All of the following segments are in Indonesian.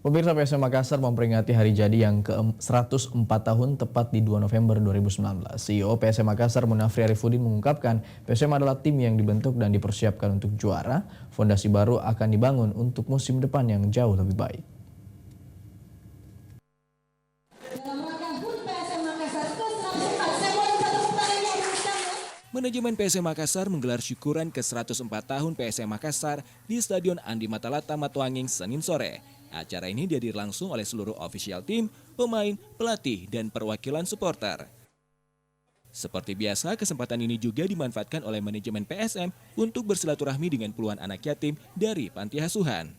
Pemirsa, PSM Makassar memperingati hari jadi yang ke-104 tahun tepat di 2 November 2019. CEO PSM Makassar Munafri Arifudin mengungkapkan PSM adalah tim yang dibentuk dan dipersiapkan untuk juara. Fondasi baru akan dibangun untuk musim depan yang jauh lebih baik. Manajemen PSM Makassar menggelar syukuran ke-104 tahun PSM Makassar di Stadion Andi Matalata, Matuanging, Senin sore. Acara ini dihadiri langsung oleh seluruh official tim, pemain, pelatih, dan perwakilan supporter. Seperti biasa, kesempatan ini juga dimanfaatkan oleh manajemen PSM untuk bersilaturahmi dengan puluhan anak yatim dari panti asuhan.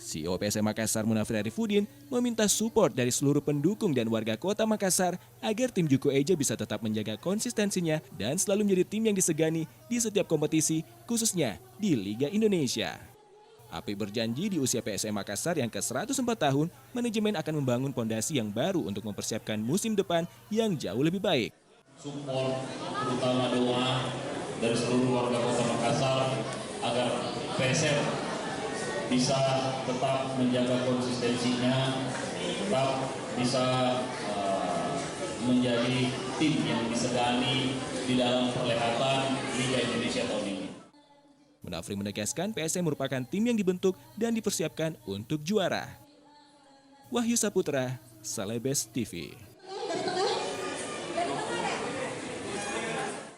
CEO PSM Makassar Munafri Arifudin meminta support dari seluruh pendukung dan warga kota Makassar agar tim Juku Eja bisa tetap menjaga konsistensinya dan selalu menjadi tim yang disegani di setiap kompetisi, khususnya di Liga Indonesia. Api berjanji di usia PSM Makassar yang ke-104 tahun, manajemen akan membangun pondasi yang baru untuk mempersiapkan musim depan yang jauh lebih baik. Support, terutama doa dari seluruh warga kota Makassar agar PSM bisa tetap menjaga konsistensinya, tetap bisa menjadi tim yang disegani di dalam perhelatan Liga Indonesia tahun ini. Munafri menegaskan PSM merupakan tim yang dibentuk dan dipersiapkan untuk juara. Wahyu Saputra, Celebes TV.